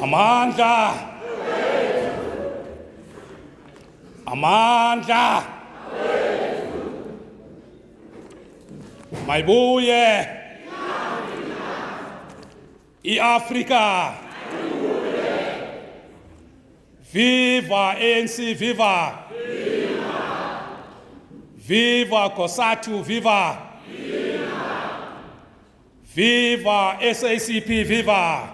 Amandla. Amandla. Mayibuye. I-Afrika. Viva ANC, viva. Viva COSATU, viva. Viva SACP, viva.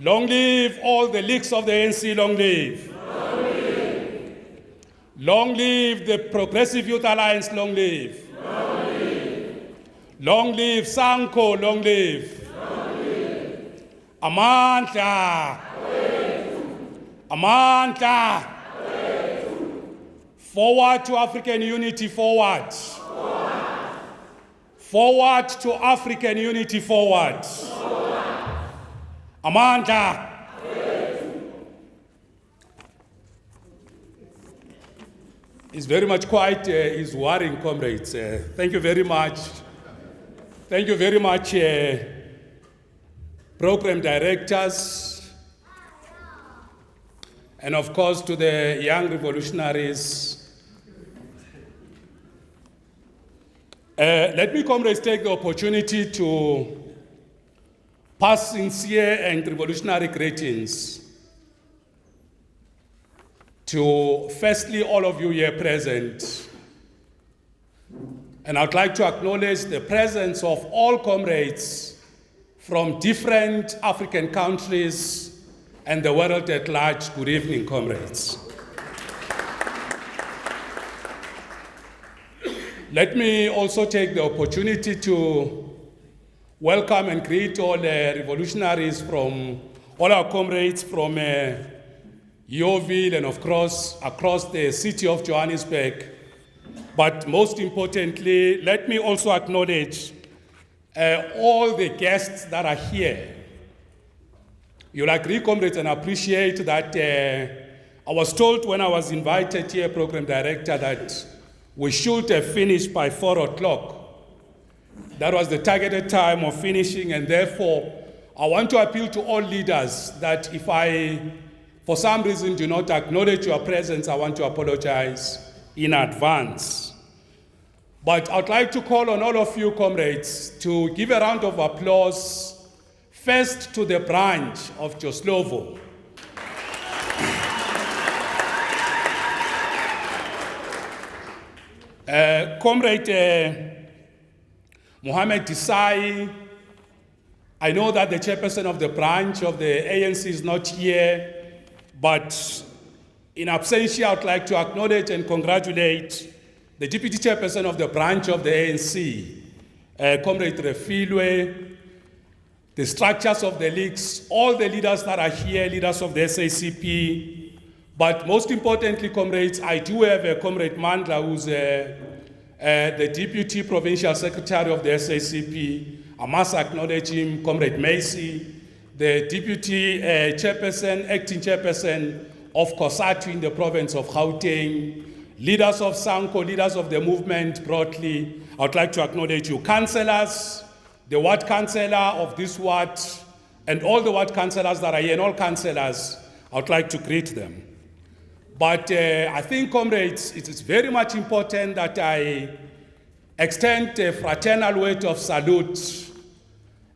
Long live all the leagues of the ANC, long live. Long live the Progressive Youth Alliance, long live. Long live Sanko, long live. Amandla. Amandla. Forward to African unity, forward. Forward to African unity, forward. Amandla. It's very much quiet, it's worrying, comrades. Thank you very much. Thank you very much, program directors, and of course to the young revolutionaries. Let me, comrades, take the opportunity to pass sincere and revolutionary greetings to, firstly, all of you here present. And I'd like to acknowledge the presence of all comrades from different African countries and the world at large. Good evening, comrades. Let me also take the opportunity to welcome and greet all the revolutionaries from, all our comrades from Yeovil and of course across the city of Johannesburg. But most importantly, let me also acknowledge all the guests that are here. You'll agree, comrades, and appreciate that I was told when I was invited here, program director, that we should have finished by 4 o'clock. That was the targeted time of finishing, and therefore I want to appeal to all leaders that if I, for some reason, do not acknowledge your presence, I want to apologize in advance. But I'd like to call on all of you, comrades, to give a round of applause first to the branch of Joslovo. Comrade Mohamed Desai, I know that the chairperson of the branch of the ANC is not here, but in absentia, I would like to acknowledge and congratulate the deputy chairperson of the branch of the ANC, Comrade Refilwe, the structures of the leagues, all the leaders that are here, leaders of the SACP. But most importantly, comrades, I do have a Comrade Mandla, who's the Deputy Provincial Secretary of the SACP. I must acknowledge him, Comrade Macy, the Deputy Chairperson, Acting Chairperson of COSATU in the province of Gauteng, leaders of Sanko, leaders of the movement broadly. I would like to acknowledge you, councillors, the ward councillor of this ward, and all the ward councillors that are here, and all councillors. I would like to greet them. But I think, comrades, it is very much important that I extend a fraternal word of salute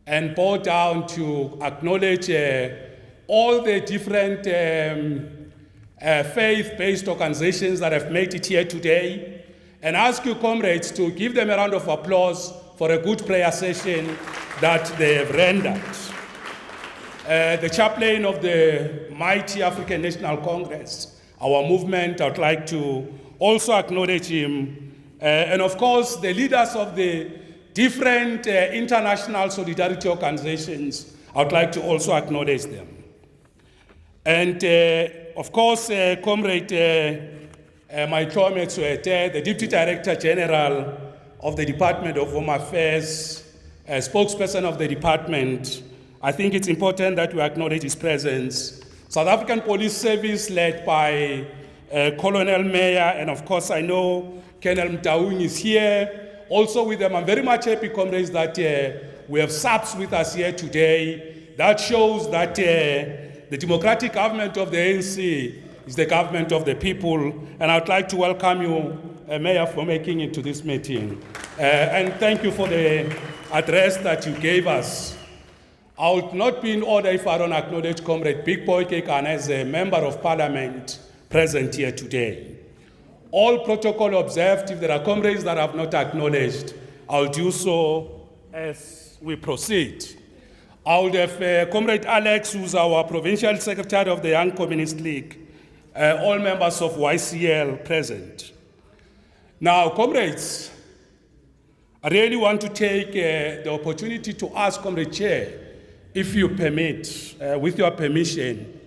and bow down to acknowledge all the different faith-based organizations that have made it here today, and ask you, comrades, to give them a round of applause for a good prayer session that they have rendered. The chaplain of the mighty African National Congress, our movement, I would like to also acknowledge him. And of course, the leaders of the different international solidarity organizations, I would like to also acknowledge them. And of course, Comrade Maitome Tsuete, the Deputy Director General of the Department of Home Affairs, spokesperson of the department, I think it's important that we acknowledge his presence. South African Police Service led by Colonel Meyer, and of course I know Colonel Mtaung is here. Also with them, I'm very much happy, comrades, that we have SAPs with us here today. that shows that the democratic government of the ANC is the government of the people. And I'd like to welcome you, Mayor, for making it to this meeting. And thank you for the address that you gave us. I would not be in order if I don't acknowledge Comrade Big Boy Kekan as a member of parliament present here today. All protocol observed. If there are comrades that have not acknowledged, I'll do so as we proceed. I would have Comrade Alex, who's our Provincial Secretary of the Young Communist League, all members of YCL present. Now, comrades, I really want to take the opportunity to ask Comrade Chair, if you permit, with your permission,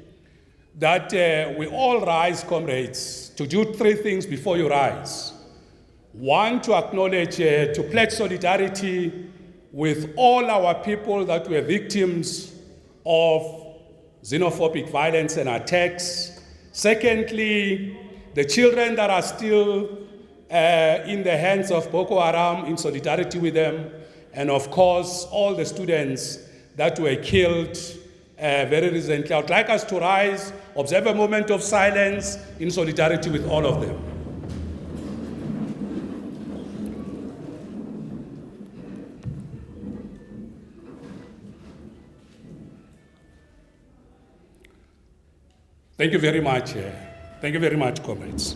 that we all rise, comrades, to do three things before you rise. One, to acknowledge, to pledge solidarity with all our people that were victims of xenophobic violence and attacks. Secondly, the children that are still in the hands of Boko Haram, in solidarity with them. And of course, all the students that were killed very recently. I would like us to rise, observe a moment of silence in solidarity with all of them. Thank you very much. Thank you very much, comrades.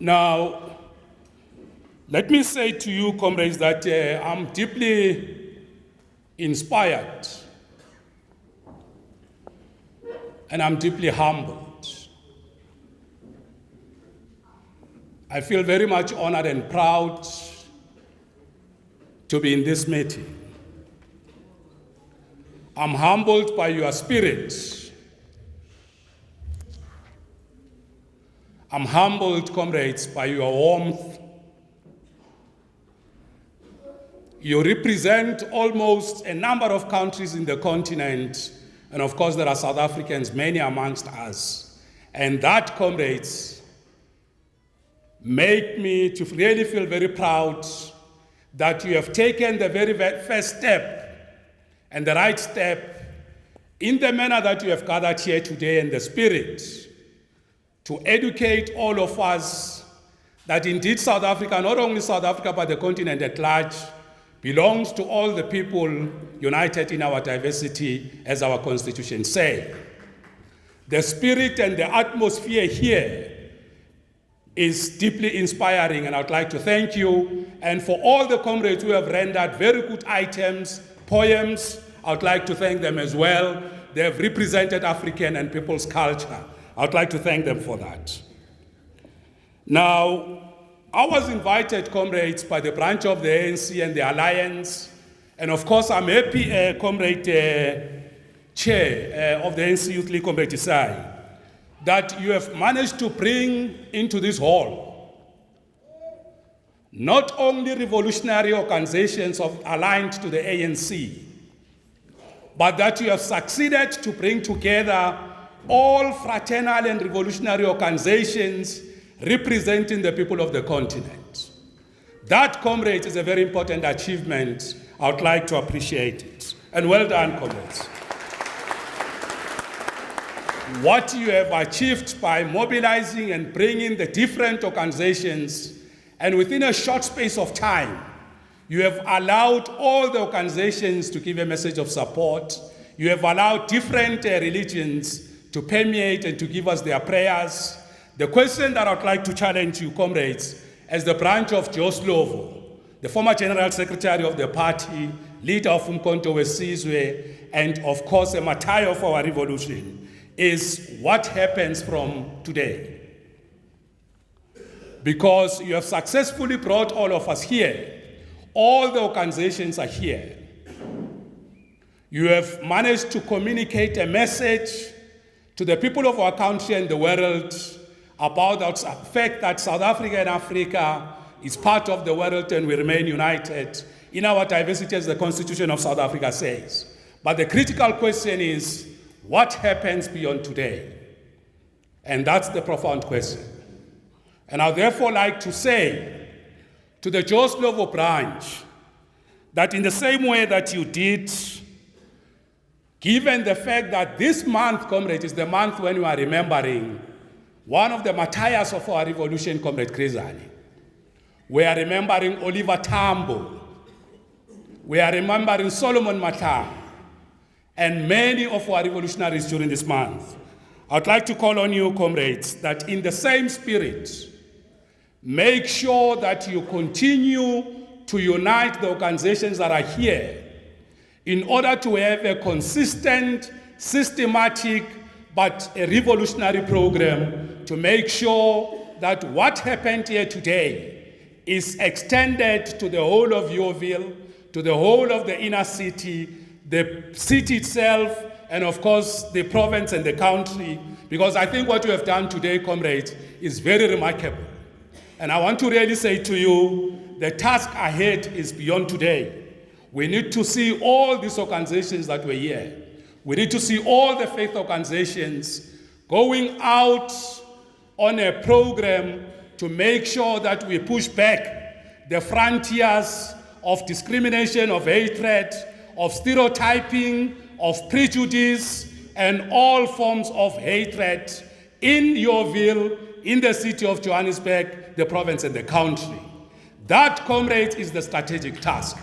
Now, let me say to you, comrades, that I'm deeply inspired and I'm deeply humbled. I feel very much honored and proud to be in this meeting. I'm humbled by your spirit. I'm humbled, comrades, by your warmth. You represent almost a number of countries in the continent, and of course there are South Africans, many amongst us. And that, comrades, make me to really feel very proud that you have taken the very first step and the right step in the manner that you have gathered here today in the spirit to educate all of us that indeed South Africa, not only South Africa but the continent at large, belongs to all the people united in our diversity, as our Constitution says. The spirit and the atmosphere here is deeply inspiring, and I'd like to thank you. And for all the comrades who have rendered very good items, poems, I'd like to thank them as well. They have represented African and people's culture. I'd like to thank them for that. Now, I was invited, comrades, by the branch of the ANC and the Alliance, and of course I'm happy, Comrade Chair of the ANC Youth League, Comrade Isai, that you have managed to bring into this hall not only revolutionary organizations aligned to the ANC, but that you have succeeded to bring together all fraternal and revolutionary organizations representing the people of the continent. That, comrades, is a very important achievement. I would like to appreciate it. And well done, comrades. What you have achieved by mobilizing and bringing the different organizations, and within a short space of time, you have allowed all the organizations to give a message of support. You have allowed different religions to permeate and to give us their prayers. The question that I'd like to challenge you, comrades, as the branch of Joe Slovo, the former General Secretary of the party, leader of Umkhonto weSizwe, and of course a martyr of our revolution, is what happens from today. Because you have successfully brought all of us here. All the organizations are here. You have managed to communicate a message to the people of our country and the world about the fact that South Africa and Africa is part of the world and we remain united in our diversity, as the Constitution of South Africa says. But the critical question is, what happens beyond today? And that's the profound question. And I'd therefore like to say to the Joe Slovo branch that in the same way that you did, given the fact that this month, comrade, is the month when we are remembering one of the martyrs of our revolution, Comrade Krizani. We are remembering Oliver Tambo. We are remembering Solomon Matlang and many of our revolutionaries during this month. I'd like to call on you, comrades, that in the same spirit, make sure that you continue to unite the organizations that are here in order to have a consistent, systematic, but a revolutionary program to make sure that what happened here today is extended to the whole of Yeoville, to the whole of the inner city, the city itself, and of course the province and the country, because I think what you have done today, comrades, is very remarkable. And I want to really say to you, the task ahead is beyond today. We need to see all these organizations that were here. We need to see all the faith organizations going out on a program to make sure that we push back the frontiers of discrimination, of hatred, of stereotyping, of prejudice, and all forms of hatred in Yeoville, in the city of Johannesburg, the province, and the country. That, comrades, is the strategic task.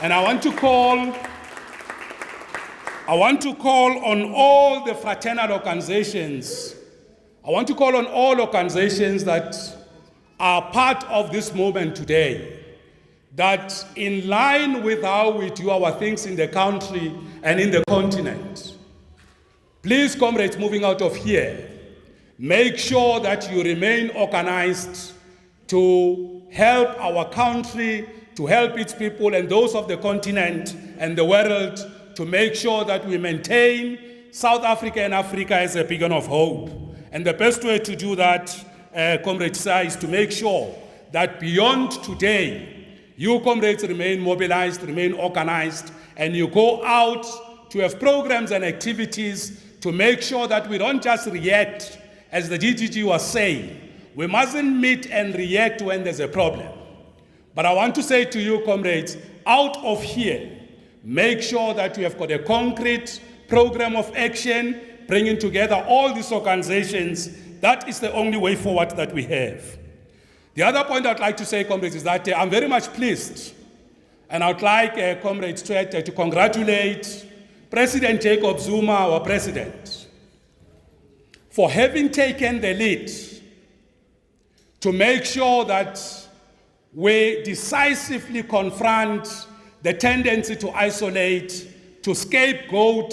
And I want to call on all the fraternal organizations. I want to call on all organizations that are part of this movement today, that in line with how we do our things in the country and in the continent, please, comrades, moving out of here, make sure that you remain organized to help our country, to help its people and those of the continent and the world, to make sure that we maintain South Africa and Africa as a beacon of hope. And the best way to do that, Comrade Sai, is to make sure that beyond today, you, comrades, remain mobilized, remain organized, and you go out to have programs and activities to make sure that we don't just react, as the DGG was saying. We mustn't meet and react when there's a problem. But I want to say to you, comrades, out of here, make sure that you have got a concrete program of action, bringing together all these organizations. That is the only way forward that we have. The other point I'd like to say, comrades, is that I'm very much pleased, and I'd like comrades to congratulate President Jacob Zuma, our president, for having taken the lead to make sure that we decisively confront the tendency to isolate, to scapegoat,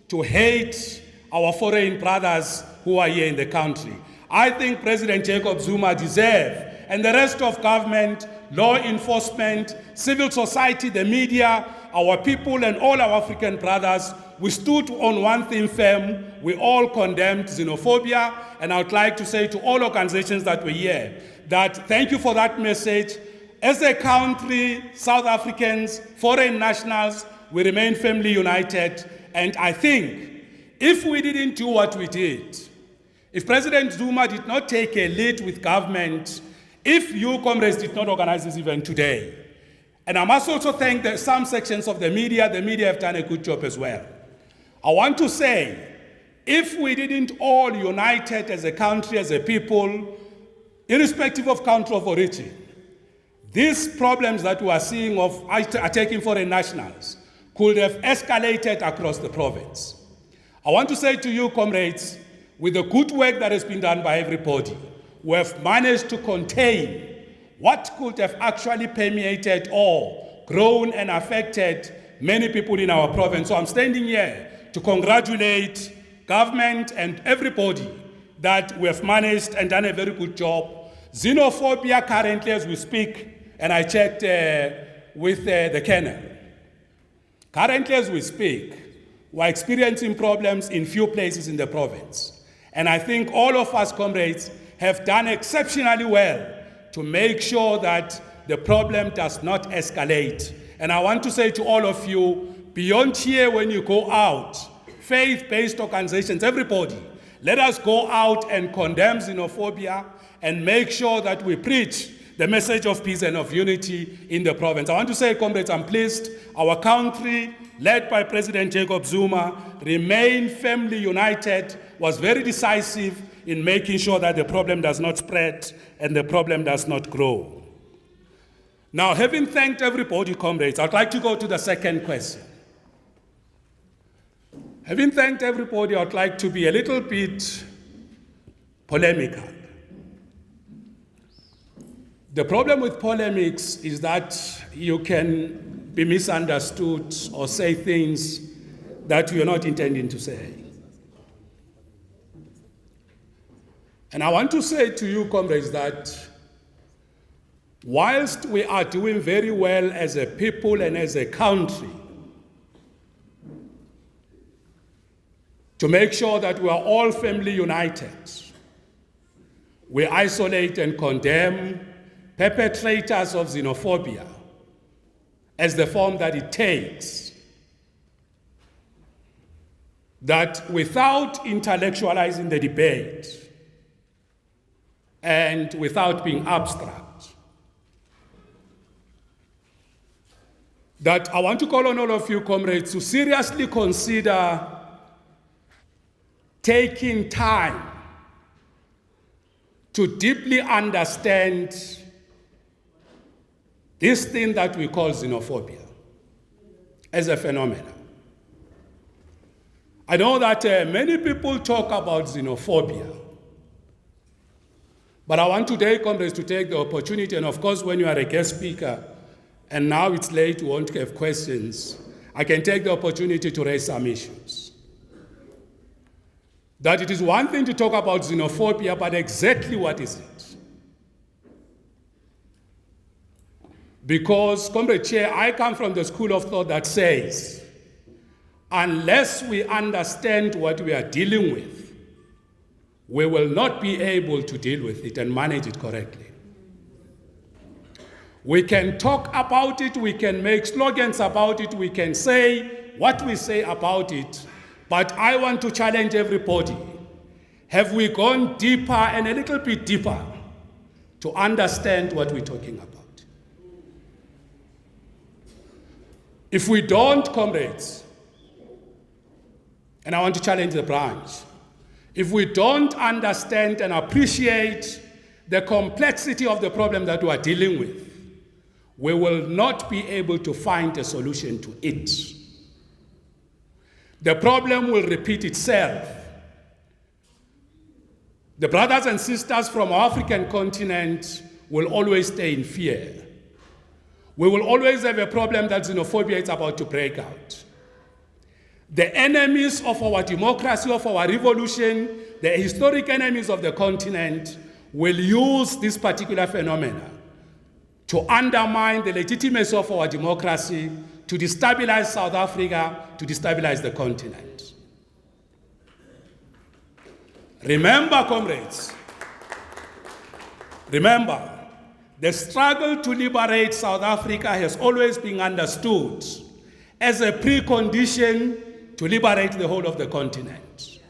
to hate our foreign brothers who are here in the country. I think President Jacob Zuma deserves, and the rest of government, law enforcement, civil society, the media, our people and all our African brothers, we stood on one thing firm. We all condemned xenophobia, and I would like to say to all organizations that were here that thank you for that message. As a country, South Africans, foreign nationals, we remain firmly united, and I think if we didn't do what we did, if President Zuma did not take a lead with government, if you, comrades, did not organize this event today, and I must also thank some sections of the media have done a good job as well. I want to say, if we didn't all united as a country, as a people, irrespective of country of origin, these problems that we are seeing of attacking foreign nationals could have escalated across the province. I want to say to you, comrades, with the good work that has been done by everybody, we have managed to contain what could have actually permeated or grown and affected many people in our province. So I'm standing here to congratulate government and everybody that we have managed and done a very good job. Xenophobia currently as we speak, and I checked with the Colonel. Currently as we speak, we're experiencing problems in few places in the province. And I think all of us, comrades, have done exceptionally well to make sure that the problem does not escalate. And I want to say to all of you, beyond here when you go out, faith-based organizations, everybody, let us go out and condemn xenophobia and make sure that we preach the message of peace and of unity in the province. I want to say, comrades, I'm pleased our country, led by President Jacob Zuma, remained firmly united, was very decisive in making sure that the problem does not spread and the problem does not grow. Now, having thanked everybody, comrades, I'd like to go to the second question. Having thanked everybody, I'd like to be a little bit polemical. The problem with polemics is that you can be misunderstood or say things that you're not intending to say. And I want to say to you, comrades, that whilst we are doing very well as a people and as a country to make sure that we are all firmly united, we isolate and condemn perpetrators of xenophobia as the form that it takes, that without intellectualizing the debate and without being abstract, that I want to call on all of you, comrades, to seriously consider taking time to deeply understand this thing that we call xenophobia as a phenomenon. I know that many people talk about xenophobia, but I want today, comrades, to take the opportunity, and of course, when you are a guest speaker, and now it's late, you won't have questions, I can take the opportunity to raise some issues. That it is one thing to talk about xenophobia, but exactly what is it? Because, Comrade Chair, I come from the school of thought that says, unless we understand what we are dealing with, we will not be able to deal with it and manage it correctly. We can talk about it, we can make slogans about it, we can say what we say about it, but I want to challenge everybody. Have we gone deeper and a little bit deeper to understand what we're talking about? If we don't, comrades, and I want to challenge the branch, if we don't understand and appreciate the complexity of the problem that we are dealing with, we will not be able to find a solution to it. The problem will repeat itself. The brothers and sisters from our African continent will always stay in fear. We will always have a problem that xenophobia is about to break out. The enemies of our democracy, of our revolution, the historic enemies of the continent will use this particular phenomenon to undermine the legitimacy of our democracy, to destabilize South Africa, to destabilize the continent. Remember, comrades, remember, the struggle to liberate South Africa has always been understood as a precondition to liberate the whole of the continent.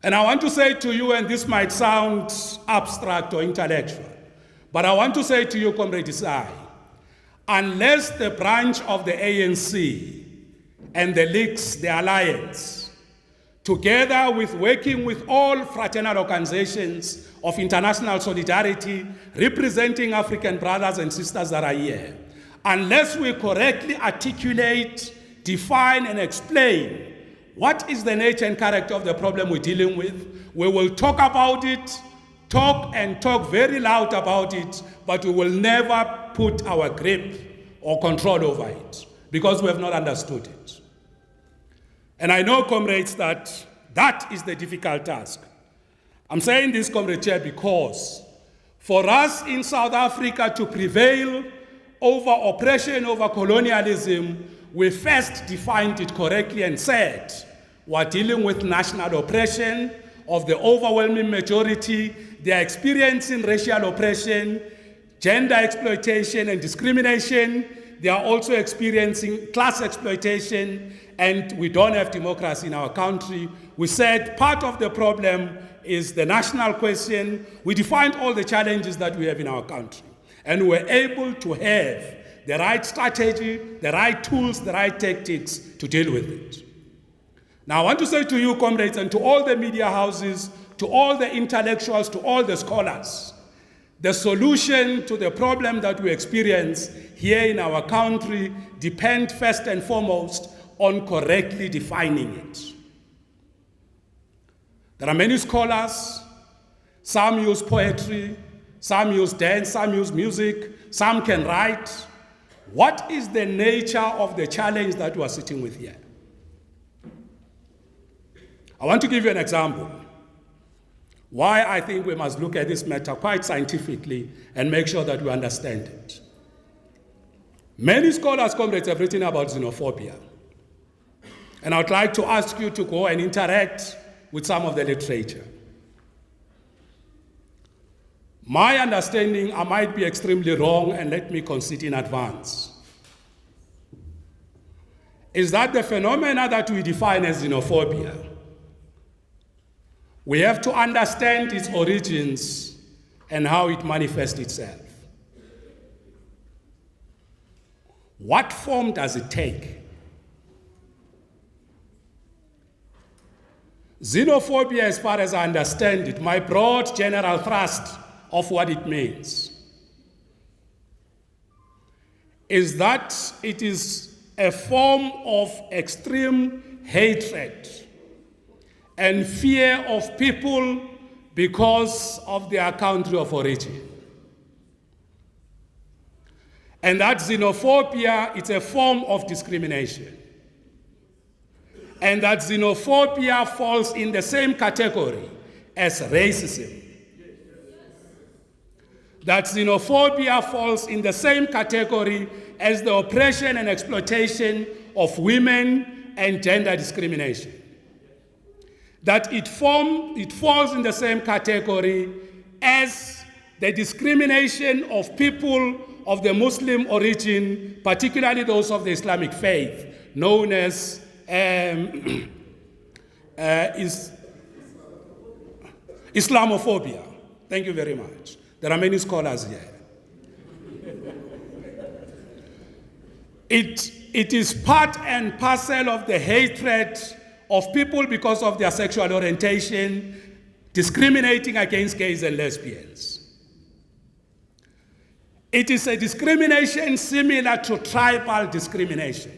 And I want to say to you, and this might sound abstract or intellectual, but I want to say to you, Comrade Isai, unless the branch of the ANC and the leagues, the alliance, together with working with all fraternal organizations of international solidarity, representing African brothers and sisters that are here, unless we correctly articulate, define, and explain what is the nature and character of the problem we're dealing with, we will talk about it, talk and talk very loud about it, but we will never put our grip or control over it because we have not understood it. And I know, comrades, that that is the difficult task. I'm saying this, Comrade Chair, because for us in South Africa to prevail over oppression, over colonialism, we first defined it correctly and said, we're dealing with national oppression of the overwhelming majority. They are experiencing racial oppression, gender exploitation and discrimination. they are also experiencing class exploitation, and we don't have democracy in our country. We said part of the problem is the national question. We defined all the challenges that we have in our country, and we're able to have the right strategy, the right tools, the right tactics to deal with it. Now, I want to say to you, comrades, and to all the media houses, to all the intellectuals, to all the scholars, the solution to the problem that we experience here in our country depends first and foremost on correctly defining it. There are many scholars. Some use poetry, some use dance, some use music, some can write. What is the nature of the challenge that we are sitting with here? I want to give you an example why I think we must look at this matter quite scientifically and make sure that we understand it. Many scholars, comrades, have written about xenophobia. And I'd like to ask you to go and interact with some of the literature. My understanding, I might be extremely wrong, and let me concede in advance, is that the phenomena that we define as xenophobia, we have to understand its origins and how it manifests itself. What form does it take? Xenophobia, as far as I understand it, my broad general thrust of what it means, is that it is a form of extreme hatred and fear of people because of their country of origin. And that xenophobia, it's a form of discrimination. And that xenophobia falls in the same category as racism. That xenophobia falls in the same category as the oppression and exploitation of women and gender discrimination. That it falls in the same category as the discrimination of people of the Muslim origin, particularly those of the Islamic faith, known as Islamophobia. Thank you very much. There are many scholars here. It is part and parcel of the hatred of people because of their sexual orientation, discriminating against gays and lesbians. It is a discrimination similar to tribal discrimination.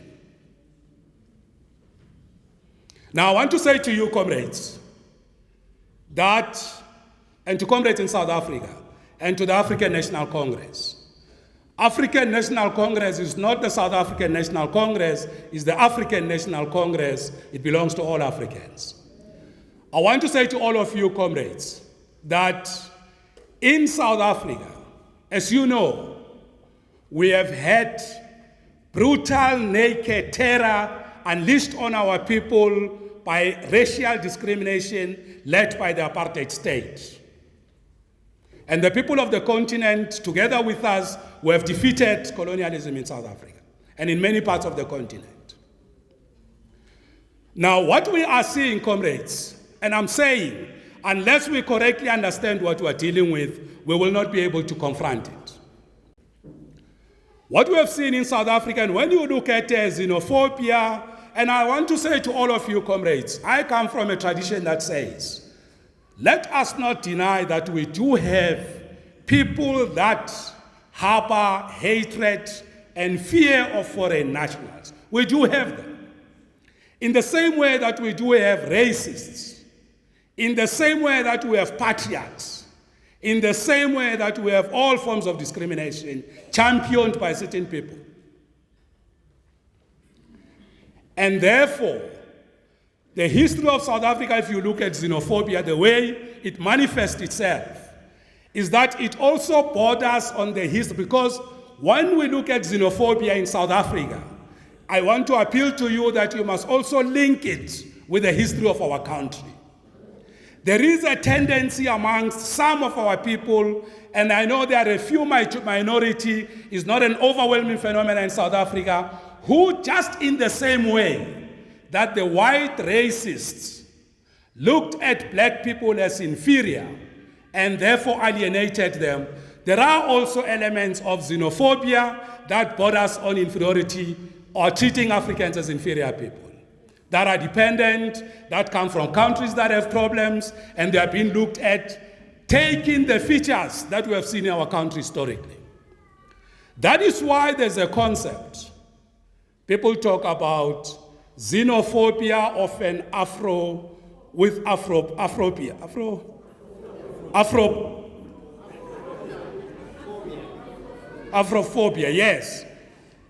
Now, I want to say to you, comrades, that, and to comrades in South Africa, and to the African National Congress, African National Congress is not the South African National Congress, it's the African National Congress. It belongs to all Africans. I want to say to all of you, comrades, that in South Africa, as you know, we have had brutal, naked terror unleashed on our people by racial discrimination led by the apartheid state. And the people of the continent, together with us, we have defeated colonialism in South Africa and in many parts of the continent. Now, what we are seeing, comrades, and I'm saying, unless we correctly understand what we are dealing with, we will not be able to confront it. What we have seen in South Africa, and when you look at xenophobia, and I want to say to all of you, comrades, I come from a tradition that says, let us not deny that we do have people that harbor hatred and fear of foreign nationals. We do have them. In the same way that we do have racists, in the same way that we have patriots, in the same way that we have all forms of discrimination championed by certain people. And therefore, the history of South Africa, if you look at xenophobia, the way it manifests itself, is that it also borders on the history, because when we look at xenophobia in South Africa, I want to appeal to you that you must also link it with the history of our country. There is a tendency amongst some of our people, and I know there are a few minority, it's not an overwhelming phenomenon in South Africa, who just in the same way that the white racists looked at black people as inferior and therefore alienated them, there are also elements of xenophobia that borders on inferiority or treating Africans as inferior people that are dependent, that come from countries that have problems, and they are being looked at taking the features that we have seen in our country historically. That is why there's a concept. People talk about xenophobia of an Afrophobia, yes.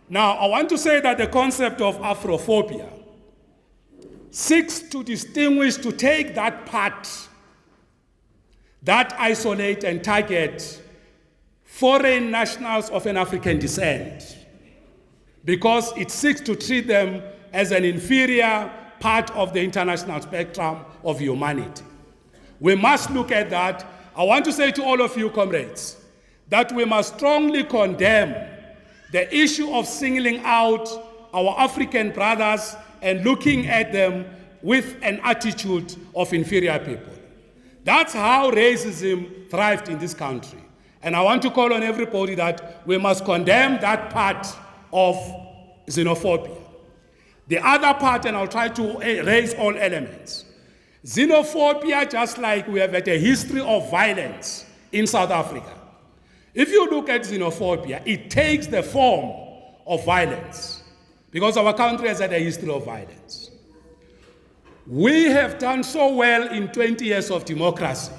Now, I want to say that the concept of Afrophobia seeks to distinguish, to take that part that isolate and target foreign nationals of an African descent, because it seeks to treat them as an inferior part of the international spectrum of humanity. We must look at that. I want to say to all of you, comrades, that we must strongly condemn the issue of singling out our African brothers and looking at them with an attitude of inferior people. That's how racism thrived in this country. And I want to call on everybody that we must condemn that part of xenophobia. The other part, and I'll try to raise all elements. Xenophobia, just like we have had a history of violence in South Africa. If you look at xenophobia, it takes the form of violence, because our country has had a history of violence. We have done so well in 20 years of democracy,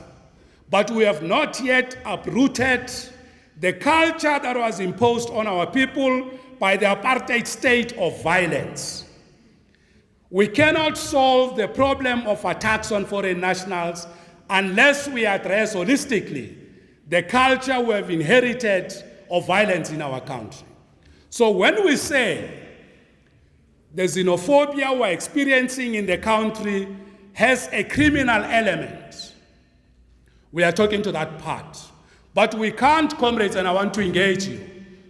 but we have not yet uprooted the culture that was imposed on our people by the apartheid state of violence. We cannot solve the problem of attacks on foreign nationals unless we address holistically the culture we have inherited of violence in our country. So when we say the xenophobia we're experiencing in the country has a criminal element, we are talking to that part. But we can't, comrades, and I want to engage you,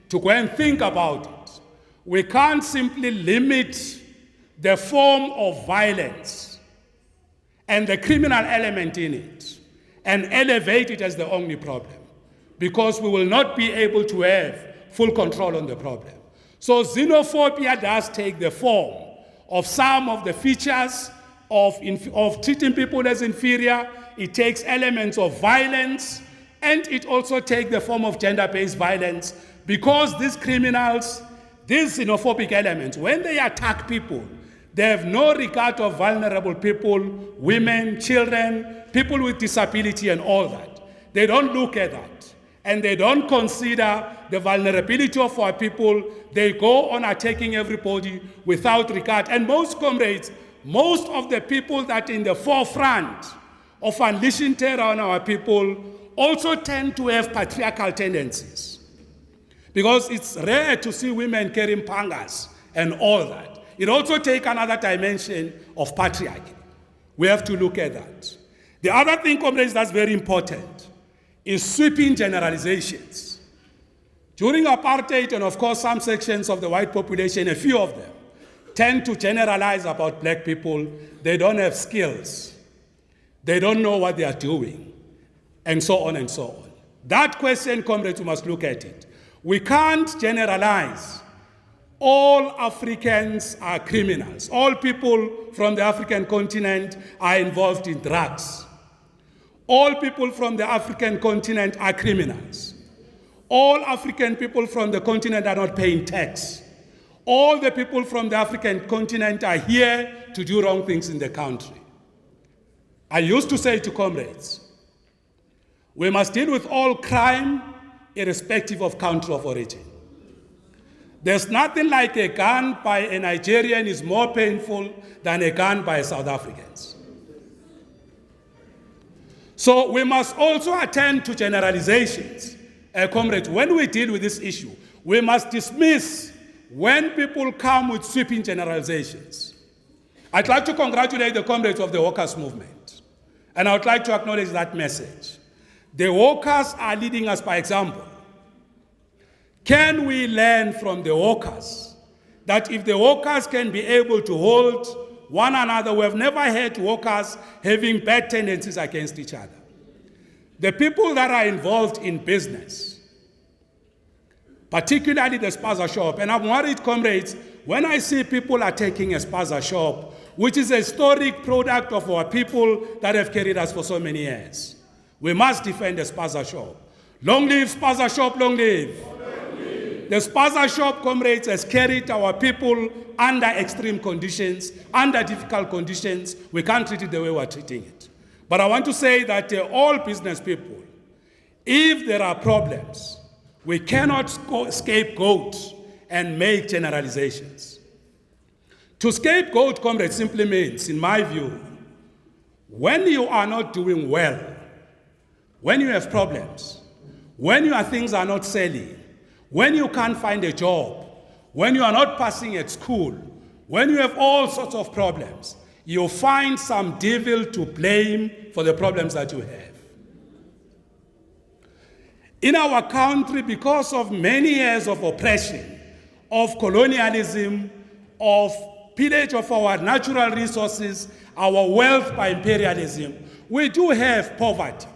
to go and think about it. We can't simply limit the form of violence and the criminal element in it and elevate it as the only problem, because we will not be able to have full control on the problem. So xenophobia does take the form of some of the features of treating people as inferior. It takes elements of violence, and it also takes the form of gender-based violence, because these criminals, these xenophobic elements, when they attack people, they have no regard of vulnerable people, women, children, people with disability and all that. They don't look at that. And they don't consider the vulnerability of our people. They go on attacking everybody without regard. And most comrades, most of the people that are in the forefront of unleashing terror on our people also tend to have patriarchal tendencies. Because it's rare to see women carrying pangas and all that. It also takes another dimension of patriarchy. We have to look at that. The other thing, comrades, that's very important is sweeping generalizations. During apartheid, and of course some sections of the white population, a few of them, tend to generalize about black people. They don't have skills. They don't know what they are doing, and so on and so on. That question, comrades, we must look at it. We can't generalize. All Africans are criminals. All people from the African continent are involved in drugs. All people from the African continent are criminals. All African people from the continent are not paying tax. All the people from the African continent are here to do wrong things in the country. I used to say to comrades, we must deal with all crime irrespective of country of origin. There's nothing like a gun by a Nigerian is more painful than a gun by South Africans. So we must also attend to generalizations. Comrades, when we deal with this issue, we must dismiss when people come with sweeping generalizations. I'd like to congratulate the comrades of the workers' movement. And I would like to acknowledge that message. The workers are leading us by example. Can we learn from the workers that if the workers can be able to hold one another, we have never had workers having bad tendencies against each other. The people that are involved in business, particularly the spaza shop, and I'm worried, comrades, when I see people attacking a spaza shop, which is a historic product of our people that have carried us for so many years. We must defend the spaza shop. Long live spaza shop, long live. The spaza shop, comrades, has carried our people under extreme conditions, under difficult conditions. We can't treat it the way we're treating it. But I want to say that all business people, if there are problems, we cannot scapegoat and make generalizations. To scapegoat, comrades, simply means, in my view, when you are not doing well, when you have problems, when your things are not selling, when you can't find a job, when you are not passing at school, when you have all sorts of problems, you find some devil to blame for the problems that you have. In our country, because of many years of oppression, of colonialism, of pillage of our natural resources, our wealth by imperialism, we do have poverty.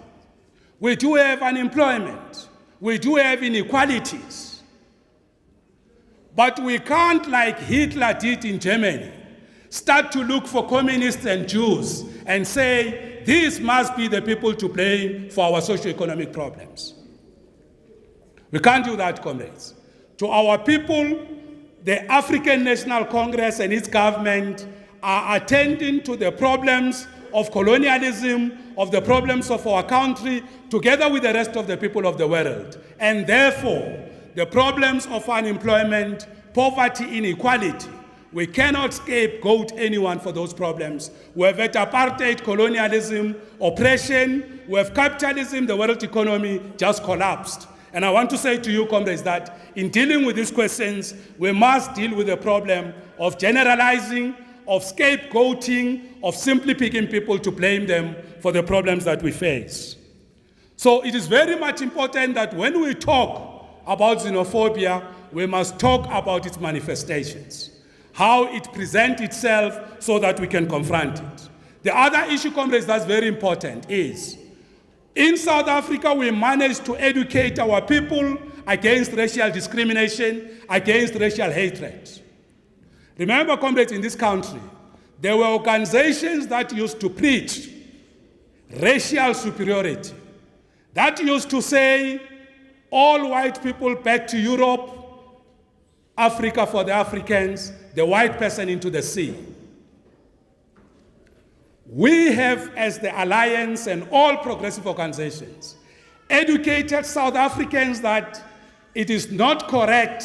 We do have unemployment. We do have inequalities. But we can't, like Hitler did in Germany, start to look for communists and Jews and say, these must be the people to blame for our socio-economic problems. We can't do that, comrades. To our people, the African National Congress and its government are attending to the problems of colonialism, of the problems of our country, together with the rest of the people of the world. And therefore, the problems of unemployment, poverty, inequality, we cannot scapegoat anyone for those problems. We have had apartheid, colonialism, oppression, we have capitalism, the world economy just collapsed. And I want to say to you, comrades, that in dealing with these questions, we must deal with the problem of generalizing, of scapegoating, of simply picking people to blame them for the problems that we face. So it is very much important that when we talk about xenophobia, we must talk about its manifestations, how it presents itself so that we can confront it. The other issue, comrades, that's very important is, in South Africa, we managed to educate our people against racial discrimination, against racial hatred. Remember, comrades, in this country, there were organizations that used to preach racial superiority, that used to say, all white people back to Europe, Africa for the Africans, the white person into the sea. We have, as the Alliance and all progressive organizations, educated South Africans that it is not correct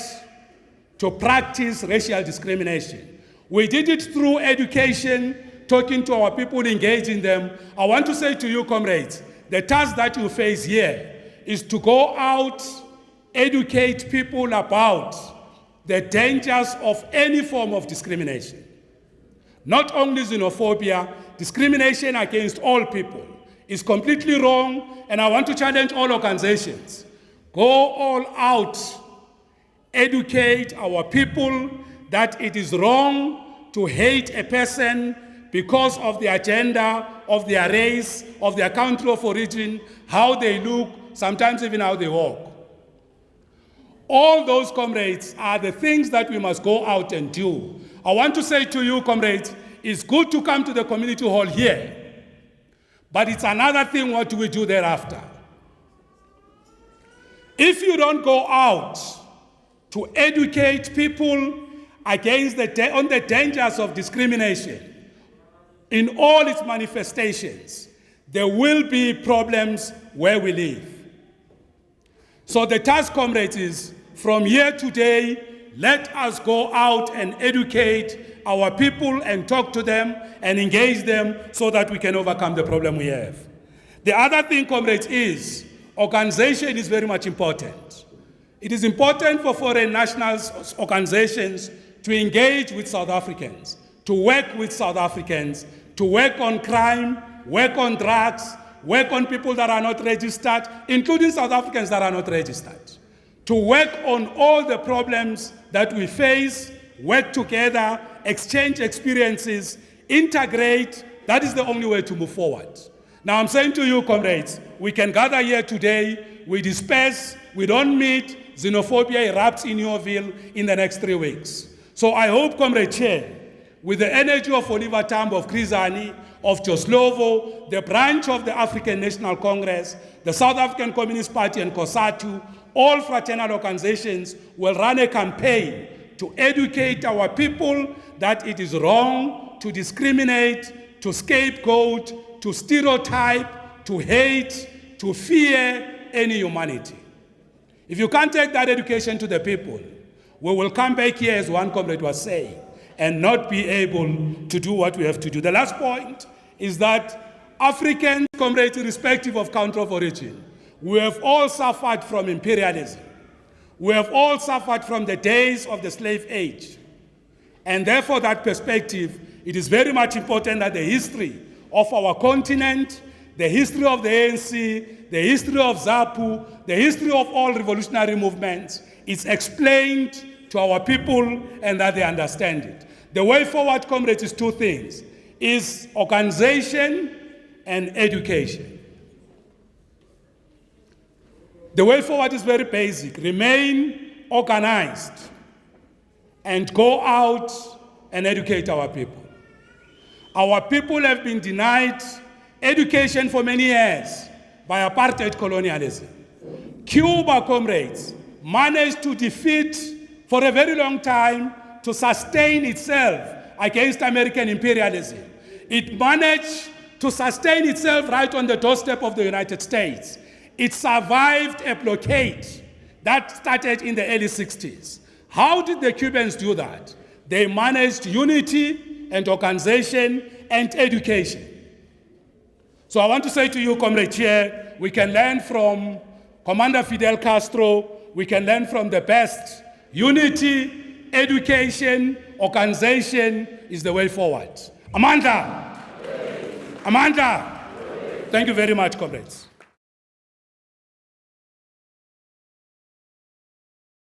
to practice racial discrimination. We did it through education, talking to our people, engaging them. I want to say to you, comrades, the task that you face here is to go out, educate people about the dangers of any form of discrimination. Not only xenophobia, discrimination against all people is completely wrong, and I want to challenge all organizations. Go all out, educate our people that it is wrong to hate a person because of the agenda, of their race, of their country of origin, how they look, sometimes even how they walk. All those, comrades, are the things that we must go out and do. I want to say to you, comrades, it's good to come to the community hall here, but it's another thing what do we do thereafter. If you don't go out to educate people against on the dangers of discrimination in all its manifestations, there will be problems where we live. So the task, comrades, is from here today, let us go out and educate our people and talk to them and engage them so that we can overcome the problem we have. The other thing, comrades, is organization is very much important. It is important for foreign national organizations to engage with South Africans, to work with South Africans, to work on crime, work on drugs, work on people that are not registered, including South Africans that are not registered, to work on all the problems that we face, work together, exchange experiences, integrate. That is the only way to move forward. Now I'm saying to you, comrades, we can gather here today, we disperse, we don't meet, xenophobia erupts in Yeoville in the next 3 weeks. So I hope, Comrade Chair, with the energy of Oliver Tambo, of Chris Hani, of Joslovo, the branch of the African National Congress, the South African Communist Party and COSATU, all fraternal organizations will run a campaign to educate our people that it is wrong to discriminate, to scapegoat, to stereotype, to hate, to fear any humanity. If you can't take that education to the people, we will come back here, as one comrade was saying, and not be able to do what we have to do. The last point is that African comrades, irrespective of country of origin, we have all suffered from imperialism. We have all suffered from the days of the slave age. And therefore, that perspective, it is very much important that the history of our continent, the history of the ANC, the history of ZAPU, the history of all revolutionary movements is explained to our people and that they understand it. The way forward, comrades, is two things, is organization and education. The way forward is very basic. Remain organized and go out and educate our people. Our people have been denied education for many years by apartheid colonialism. Cuba, comrades, managed to defeat for a very long time to sustain itself against American imperialism. It managed to sustain itself right on the doorstep of the United States. It survived a blockade that started in the early 60s. How did the Cubans do that? They managed unity and organization and education. So I want to say to you, Comrade Chair, we can learn from Commander Fidel Castro, we can learn from the best. Unity, education, organization is the way forward. Amanda! Amanda! Thank you very much, comrades.